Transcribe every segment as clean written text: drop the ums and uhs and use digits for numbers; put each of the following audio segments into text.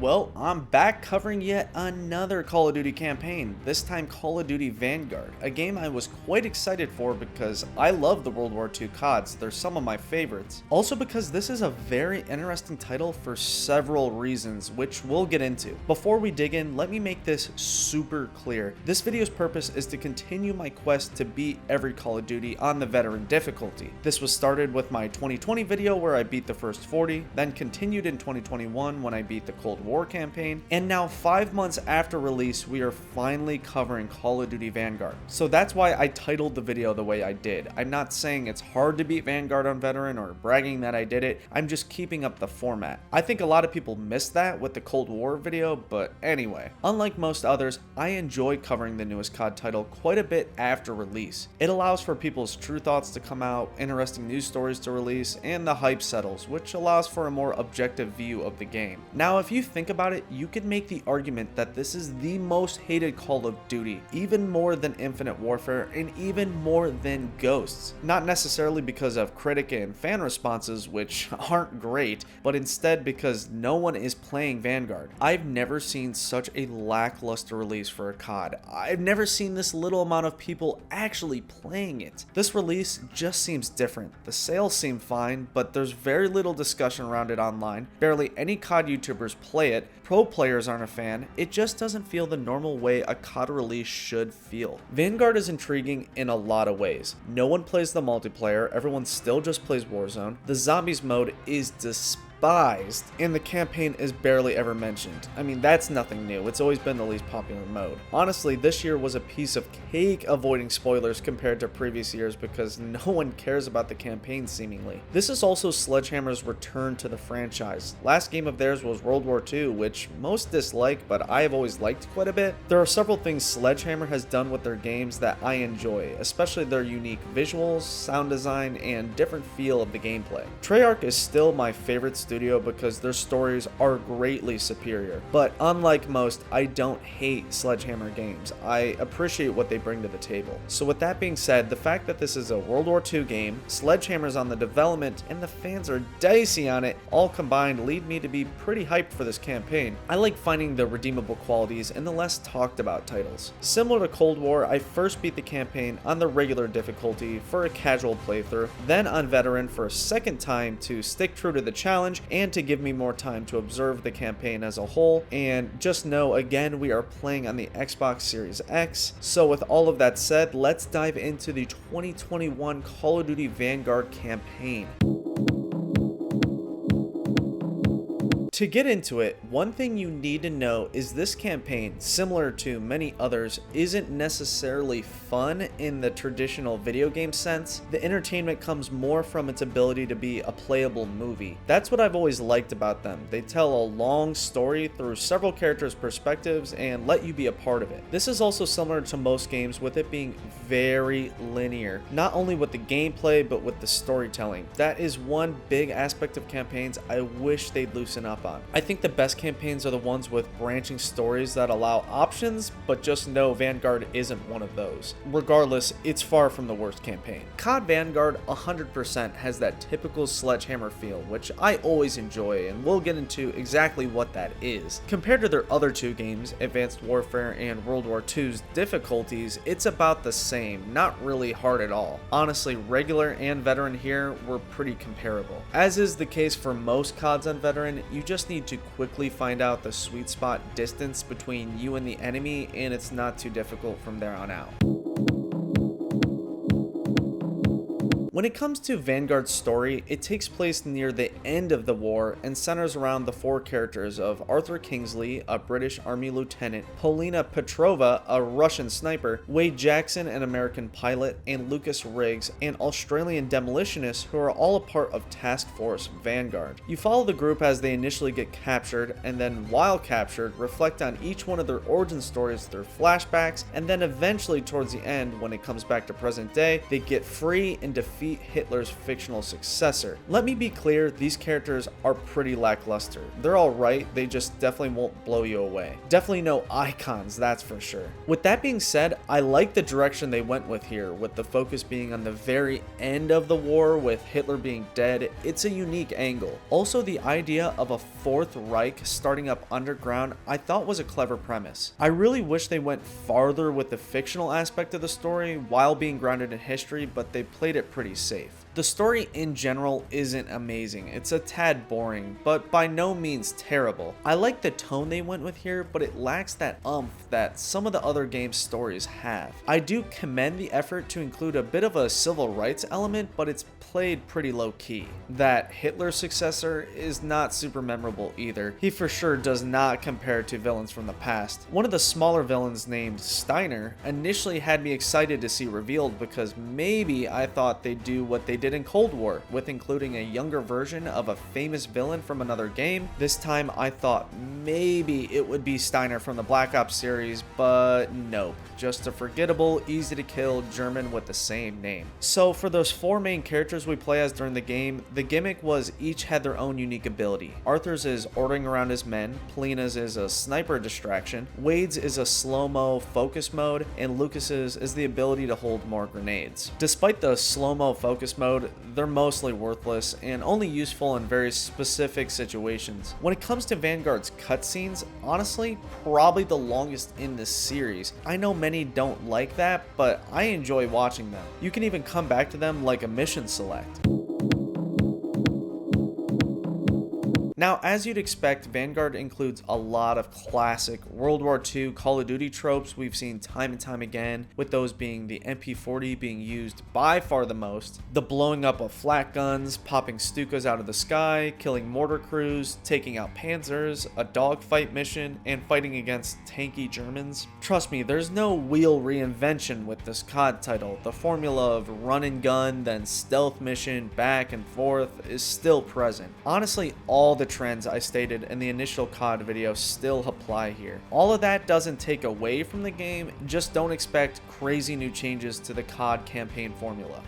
Well, I'm back covering yet another Call of Duty campaign, this time Call of Duty Vanguard, a game I was quite excited for because I love the World War II CoDs, they're some of my favorites. Also because this is a very interesting title for several reasons, which we'll get into. Before we dig in, let me make this super clear. This video's purpose is to continue my quest to beat every Call of Duty on the veteran difficulty. This was started with my 2020 video where I beat the first 40, then continued in 2021 when I beat the Cold War campaign, and now 5 months after release we are finally covering Call of Duty Vanguard. So that's why I titled the video the way I did. I'm not saying it's hard to beat Vanguard on veteran or bragging that I did it, I'm just keeping up the format. I think a lot of people missed that with the Cold War video, but anyway. Unlike most others, I enjoy covering the newest CoD title quite a bit after release. It allows for people's true thoughts to come out, interesting news stories to release, and the hype settles, which allows for a more objective view of the game. Now if you think about it, you could make the argument that this is the most hated Call of Duty, even more than Infinite Warfare and even more than Ghosts. Not necessarily because of critic and fan responses, which aren't great, but instead because no one is playing Vanguard. I've never seen such a lackluster release for a CoD. I've never seen this little amount of people actually playing it. This release just seems different. The sales seem fine, but there's very little discussion around it online. Barely any CoD YouTubers play it, pro players aren't a fan, it just doesn't feel the normal way a CoD release should feel. Vanguard is intriguing in a lot of ways. No one plays the multiplayer, everyone still just plays Warzone. The zombies mode is despised, and the campaign is barely ever mentioned. I mean, that's nothing new, it's always been the least popular mode. Honestly, this year was a piece of cake avoiding spoilers compared to previous years because no one cares about the campaign seemingly. This is also Sledgehammer's return to the franchise. Last game of theirs was World War II, which most dislike, but I have always liked quite a bit. There are several things Sledgehammer has done with their games that I enjoy, especially their unique visuals, sound design, and different feel of the gameplay. Treyarch is still my favorite studio because their stories are greatly superior, but unlike most, I don't hate Sledgehammer games. I appreciate what they bring to the table. So with that being said, the fact that this is a World War II game, Sledgehammer's on the development, and the fans are dicey on it, all combined lead me to be pretty hyped for this campaign. I like finding the redeemable qualities in the less talked about titles. Similar to Cold War, I first beat the campaign on the regular difficulty for a casual playthrough, then on veteran for a second time to stick true to the challenge and to give me more time to observe the campaign as a whole. And just know, again, we are playing on the Xbox Series X. So with all of that said, let's dive into the 2021 Call of Duty Vanguard campaign. To get into it, one thing you need to know is this campaign, similar to many others, isn't necessarily fun in the traditional video game sense. The entertainment comes more from its ability to be a playable movie. That's what I've always liked about them. They tell a long story through several characters' perspectives and let you be a part of it. This is also similar to most games, with it being very linear, not only with the gameplay but with the storytelling. That is one big aspect of campaigns I wish they'd loosen up on. I think the best campaigns are the ones with branching stories that allow options, but just know Vanguard isn't one of those. Regardless, it's far from the worst campaign. CoD Vanguard 100% has that typical Sledgehammer feel, which I always enjoy, and we'll get into exactly what that is. Compared to their other two games, Advanced Warfare and World War II's difficulties, it's about the same, not really hard at all. Honestly, regular and veteran here were pretty comparable. As is the case for most CoDs on veteran, you just need to quickly find out the sweet spot distance between you and the enemy, and it's not too difficult from there on out. When it comes to Vanguard's story, it takes place near the end of the war and centers around the four characters of Arthur Kingsley, a British Army lieutenant, Polina Petrova, a Russian sniper, Wade Jackson, an American pilot, and Lucas Riggs, an Australian demolitionist, who are all a part of Task Force Vanguard. You follow the group as they initially get captured, and then while captured, reflect on each one of their origin stories through flashbacks, and then eventually towards the end, when it comes back to present day, they get free and defeat defeat Hitler's fictional successor. Let me be clear, these characters are pretty lackluster. They're alright, they just definitely won't blow you away. Definitely no icons, that's for sure. With that being said, I like the direction they went with here, with the focus being on the very end of the war with Hitler being dead. It's a unique angle. Also, the idea of a Fourth Reich starting up underground I thought was a clever premise. I really wish they went farther with the fictional aspect of the story while being grounded in history, but they played it pretty safe. The story in general isn't amazing, it's a tad boring, but by no means terrible. I like the tone they went with here, but it lacks that oomph that some of the other game's stories have. I do commend the effort to include a bit of a civil rights element, but it's played pretty low-key. That Hitler successor is not super memorable either. He for sure does not compare to villains from the past. One of the smaller villains named Steiner initially had me excited to see revealed because maybe I thought they'd do what they did in Cold War, with including a younger version of a famous villain from another game. This time I thought maybe it would be Steiner from the Black Ops series, but nope. Just a forgettable, easy to kill German with the same name. So for those four main characters we play as during the game, the gimmick was each had their own unique ability. Arthur's is ordering around his men, Polina's is a sniper distraction, Wade's is a slow-mo focus mode, and Lucas's is the ability to hold more grenades. Despite the slow-mo focus mode, they're mostly worthless and only useful in very specific situations. When it comes to Vanguard's cutscenes, honestly, probably the longest in this series. I know many don't like that, but I enjoy watching them. You can even come back to them like a mission select. Now, as you'd expect, Vanguard includes a lot of classic World War II Call of Duty tropes we've seen time and time again, with those being the MP40 being used by far the most, the blowing up of flak guns, popping Stukas out of the sky, killing mortar crews, taking out panzers, a dogfight mission, and fighting against tanky Germans. Trust me, there's no wheel reinvention with this CoD title. The formula of run and gun, then stealth mission, back and forth is still present. Honestly, all the trends I stated in the initial CoD video still apply here. All of that doesn't take away from the game, just don't expect crazy new changes to the CoD campaign formula.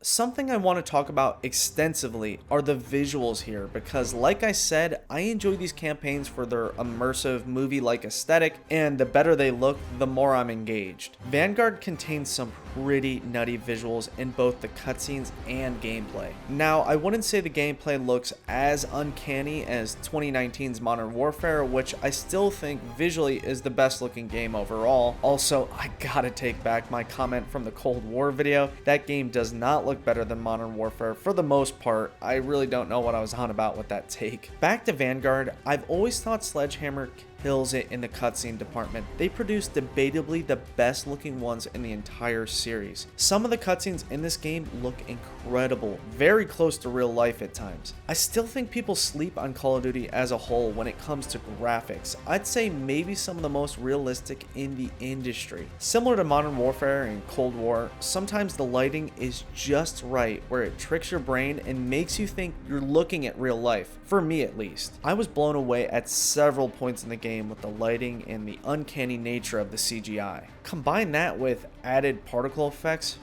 Something I want to talk about extensively are the visuals here, because like I said, I enjoy these campaigns for their immersive movie-like aesthetic, and the better they look, the more I'm engaged. Vanguard contains some pretty nutty visuals in both the cutscenes and gameplay. Now, I wouldn't say the gameplay looks as uncanny as 2019's Modern Warfare, which I still think visually is the best looking game overall. Also, I gotta take back my comment from the Cold War video. That game does not look better than Modern Warfare for the most part. I really don't know what I was on about with that take. Back to Vanguard, I've always thought Sledgehammer kills it in the cutscene department. They produce debatably the best looking ones in the entire series. Some of the cutscenes in this game look incredible, very close to real life at times. I still think people sleep on Call of Duty as a whole when it comes to graphics. I'd say maybe some of the most realistic in the industry. Similar to Modern Warfare and Cold War, sometimes the lighting is just right where it tricks your brain and makes you think you're looking at real life, for me at least. I was blown away at several points in the game with the lighting and the uncanny nature of the CGI. Combine that with added particle effects,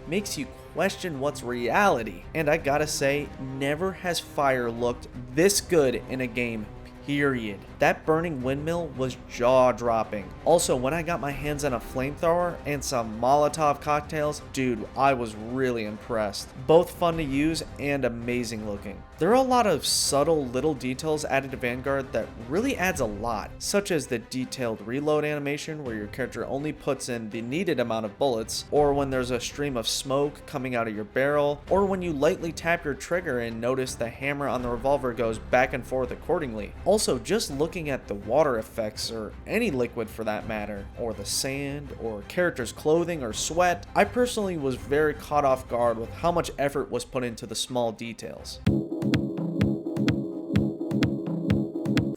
makes you question what's reality. And I gotta say, never has fire looked this good in a game, period. That burning windmill was jaw-dropping. Also, when I got my hands on a flamethrower and some Molotov cocktails, dude, I was really impressed. Both fun to use and amazing looking. There are a lot of subtle little details added to Vanguard that really adds a lot, such as the detailed reload animation where your character only puts in the needed amount of bullets, or when there's a stream of smoke coming out of your barrel, or when you lightly tap your trigger and notice the hammer on the revolver goes back and forth accordingly. Also, just looking at the water effects, or any liquid for that matter, or the sand, or characters' clothing or sweat, I personally was very caught off guard with how much effort was put into the small details.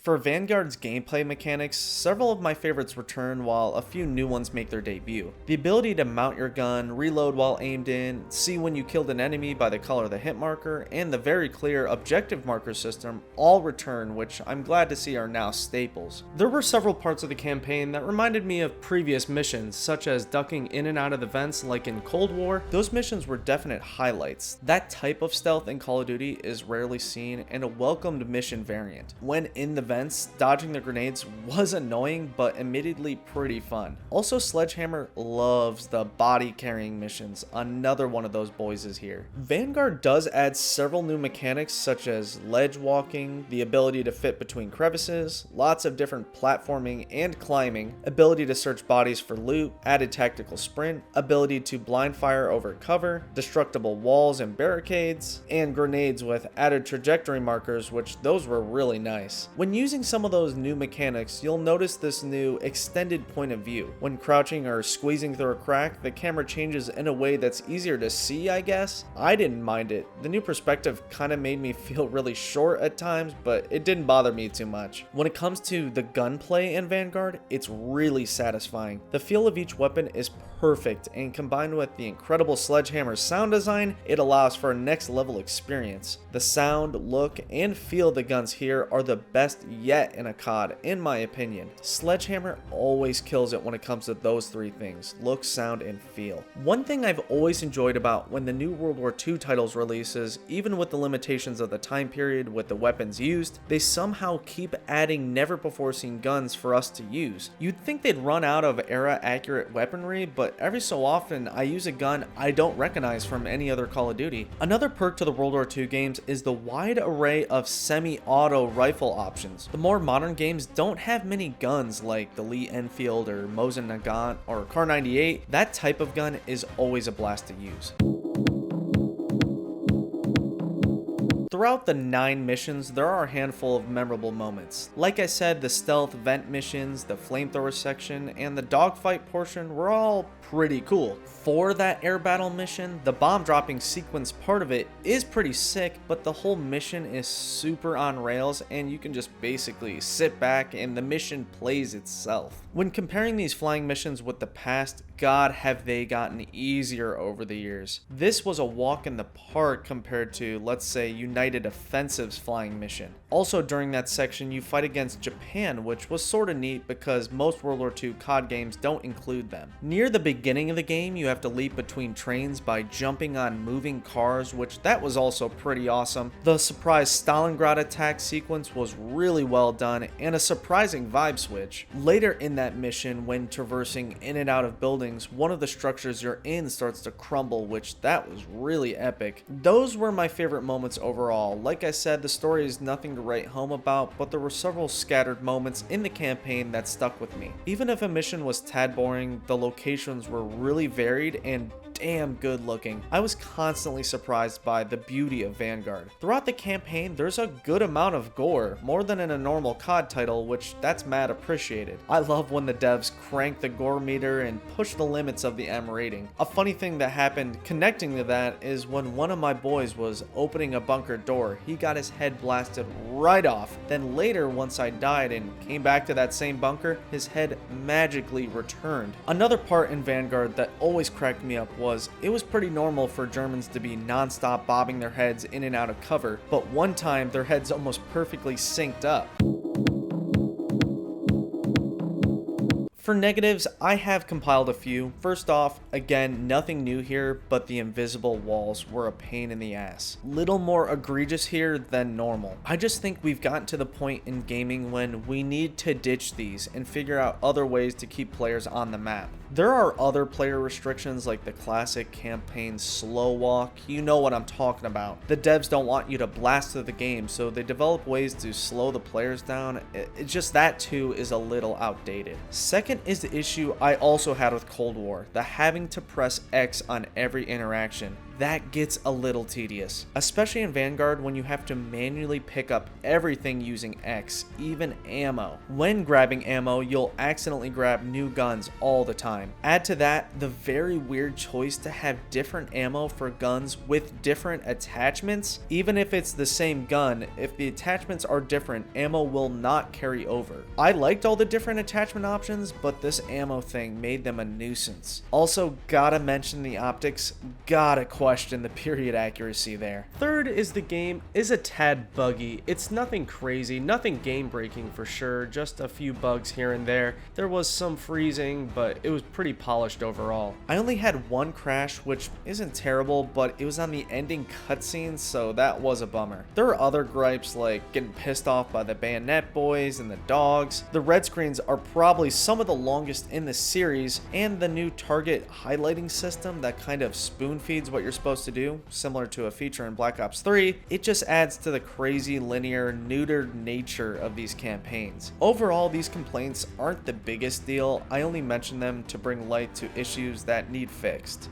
For Vanguard's gameplay mechanics, several of my favorites return while a few new ones make their debut. The ability to mount your gun, reload while aimed in, see when you killed an enemy by the color of the hit marker, and the very clear objective marker system all return, which I'm glad to see are now staples. There were several parts of the campaign that reminded me of previous missions, such as ducking in and out of the vents like in Cold War. Those missions were definite highlights. That type of stealth in Call of Duty is rarely seen and a welcomed mission variant. When in the vents, dodging the grenades was annoying but admittedly pretty fun. Also, Sledgehammer loves the body carrying missions. Another one of those boys is here. Vanguard does add several new mechanics such as ledge walking, the ability to fit between crevices, lots of different platforming and climbing, ability to search bodies for loot, added tactical sprint, ability to blind fire over cover, destructible walls and barricades, and grenades with added trajectory markers, which those were really nice. When using some of those new mechanics, you'll notice this new extended point of view. When crouching or squeezing through a crack, the camera changes in a way that's easier to see, I guess. I didn't mind it. The new perspective kind of made me feel really short at times, but it didn't bother me too much. When it comes to the gunplay in Vanguard, it's really satisfying. The feel of each weapon is perfect, and combined with the incredible Sledgehammer sound design, it allows for a next level experience. The sound, look, and feel of the guns here are the best yet in a CoD, in my opinion. Sledgehammer always kills it when it comes to those three things: look, sound, and feel. One thing I've always enjoyed about when the new World War II titles releases, even with the limitations of the time period with the weapons used, they somehow keep adding never before seen guns for us to use. You'd think they'd run out of era accurate weaponry, but every so often I use a gun I don't recognize from any other Call of Duty. Another perk to the World War II games is the wide array of semi-auto rifle options. The more modern games don't have many guns like the Lee Enfield or Mosin Nagant or Kar 98. That type of gun is always a blast to use. Throughout the 9 missions, there are a handful of memorable moments. Like I said, the stealth vent missions, the flamethrower section, and the dogfight portion were all pretty cool. For that air battle mission, the bomb dropping sequence part of it is pretty sick, but the whole mission is super on rails and you can just basically sit back and the mission plays itself. When comparing these flying missions with the past, God, have they gotten easier over the years. This was a walk in the park compared to, let's say, United Offensive's flying mission. Also, during that section, you fight against Japan, which was sorta neat because most World War II CoD games don't include them. Near the beginning of the game, you have to leap between trains by jumping on moving cars, which that was also pretty awesome. The surprise Stalingrad attack sequence was really well done and a surprising vibe switch. Later in that mission, when traversing in and out of buildings, one of the structures you're in starts to crumble, which that was really epic. Those were my favorite moments overall. Like I said, the story is nothing to write home about, but there were several scattered moments in the campaign that stuck with me. Even if a mission was tad boring, the locations were really varied and damn good looking. I was constantly surprised by the beauty of Vanguard. Throughout the campaign, there's a good amount of gore, more than in a normal CoD title, which that's mad appreciated. I love when the devs crank the gore meter and push the limits of the M rating. A funny thing that happened connecting to that is when one of my boys was opening a bunker door, he got his head blasted right off. Then later, once I died and came back to that same bunker, his head magically returned. Another part in Vanguard that always cracked me up was it was pretty normal for Germans to be non-stop bobbing their heads in and out of cover, but one time their heads almost perfectly synced up. For negatives, I have compiled a few. First off, again, nothing new here, but the invisible walls were a pain in the ass. Little more egregious here than normal. I just think we've gotten to the point in gaming when we need to ditch these and figure out other ways to keep players on the map. There are other player restrictions like the classic campaign slow walk. You know what I'm talking about. The devs don't want you to blast through the game, so they develop ways to slow the players down. It's just that too is a little outdated. Second is the issue I also had with Cold War, the having to press X on every interaction. that gets a little tedious, especially in Vanguard when you have to manually pick up everything using X, even ammo. When grabbing ammo, you'll accidentally grab new guns all the time. Add to that the very weird choice to have different ammo for guns with different attachments. Even if it's the same gun, if the attachments are different, ammo will not carry over. I liked all the different attachment options, but this ammo thing made them a nuisance. Also, gotta mention the optics, gotta question the period accuracy there. Third is the game is a tad buggy. It's nothing crazy, nothing game breaking for sure, just a few bugs here and there. There was some freezing, but it was pretty polished overall. I only had one crash, which isn't terrible, but it was on the ending cutscene, so that was a bummer. There are other gripes like getting pissed off by the bayonet boys and the dogs. The red screens are probably some of the longest in the series, and the new target highlighting system that kind of spoon feeds what you're supposed to do, similar to a feature in Black Ops 3, it just adds to the crazy linear, neutered nature of these campaigns. Overall, these complaints aren't the biggest deal. I only mention them to bring light to issues that need fixed.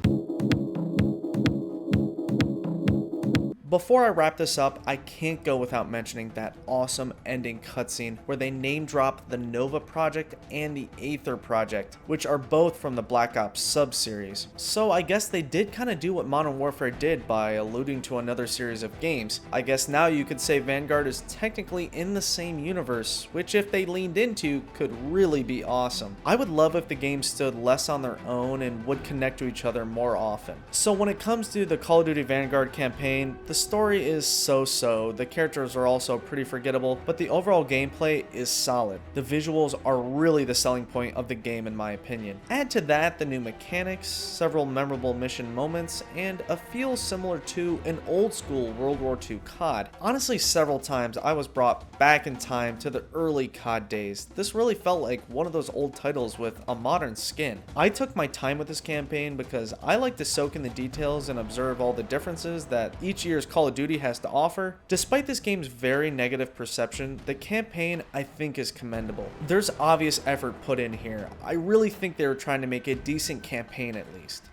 Before I wrap this up, I can't go without mentioning that awesome ending cutscene where they name drop the Nova Project and the Aether Project, which are both from the Black Ops sub-series. So I guess they did kind of do what Modern Warfare did by alluding to another series of games. I guess now you could say Vanguard is technically in the same universe, which if they leaned into could really be awesome. I would love if the games stood less on their own and would connect to each other more often. So when it comes to the Call of Duty Vanguard campaign, the story is so-so, the characters are also pretty forgettable, but the overall gameplay is solid. The visuals are really the selling point of the game in my opinion. Add to that the new mechanics, several memorable mission moments, and a feel similar to an old school World War II CoD. Honestly, several times I was brought back in time to the early CoD days. This really felt like one of those old titles with a modern skin. I took my time with this campaign because I like to soak in the details and observe all the differences that each year's Call of Duty has to offer. Despite this game's very negative perception, the campaign I think is commendable. There's obvious effort put in here. I really think they were trying to make a decent campaign at least.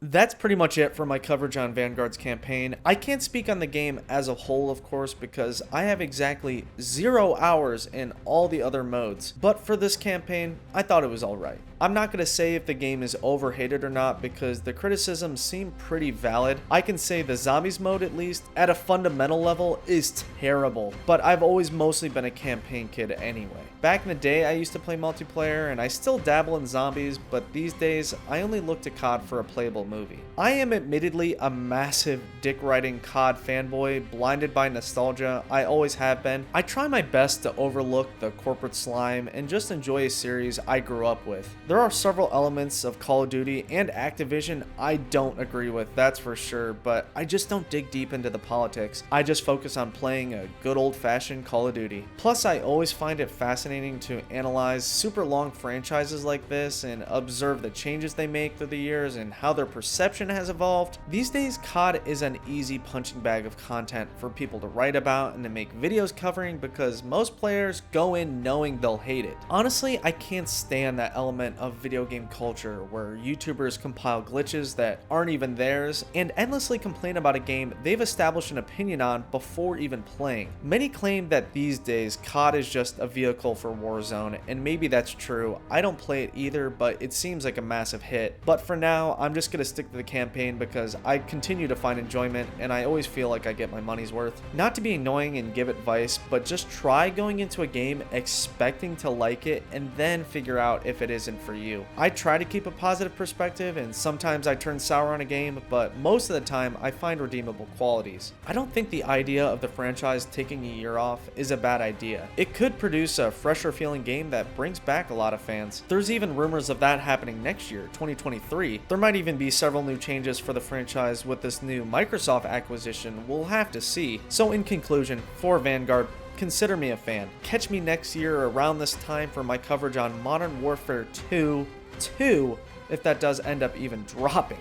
That's pretty much it for my coverage on Vanguard's campaign. I can't speak on the game as a whole, of course, because I have exactly 0 hours in all the other modes. But for this campaign, I thought it was alright. I'm not going to say if the game is overhated or not because the criticisms seem pretty valid. I can say the zombies mode, at least, at a fundamental level, is terrible. But I've always mostly been a campaign kid anyway. Back in the day, I used to play multiplayer, and I still dabble in zombies, but these days, I only look to CoD for a playable movie. I am admittedly a massive dick-riding CoD fanboy, blinded by nostalgia. I always have been. I try my best to overlook the corporate slime and just enjoy a series I grew up with. There are several elements of Call of Duty and Activision I don't agree with, that's for sure, but I just don't dig deep into the politics. I just focus on playing a good old-fashioned Call of Duty. Plus, I always find it fascinating to analyze super long franchises like this and observe the changes they make through the years and how their perception has evolved. These days, CoD is an easy punching bag of content for people to write about and to make videos covering because most players go in knowing they'll hate it. Honestly, I can't stand that element of video game culture where YouTubers compile glitches that aren't even theirs and endlessly complain about a game they've established an opinion on before even playing. Many claim that these days CoD is just a vehicle for Warzone, and maybe that's true. I don't play it either, but it seems like a massive hit. But for now, I'm just gonna stick to the campaign because I continue to find enjoyment and I always feel like I get my money's worth. Not to be annoying and give advice, but just try going into a game expecting to like it and then figure out if it isn't for you. I try to keep a positive perspective and sometimes I turn sour on a game, but most of the time I find redeemable qualities. I don't think the idea of the franchise taking a year off is a bad idea. It could produce a fresher feeling game that brings back a lot of fans. There's even rumors of that happening next year, 2023. There might even be several new changes for the franchise with this new Microsoft acquisition. We'll have to see. So in conclusion, for Vanguard, consider me a fan. Catch me next year around this time for my coverage on Modern Warfare 2, if that does end up even dropping.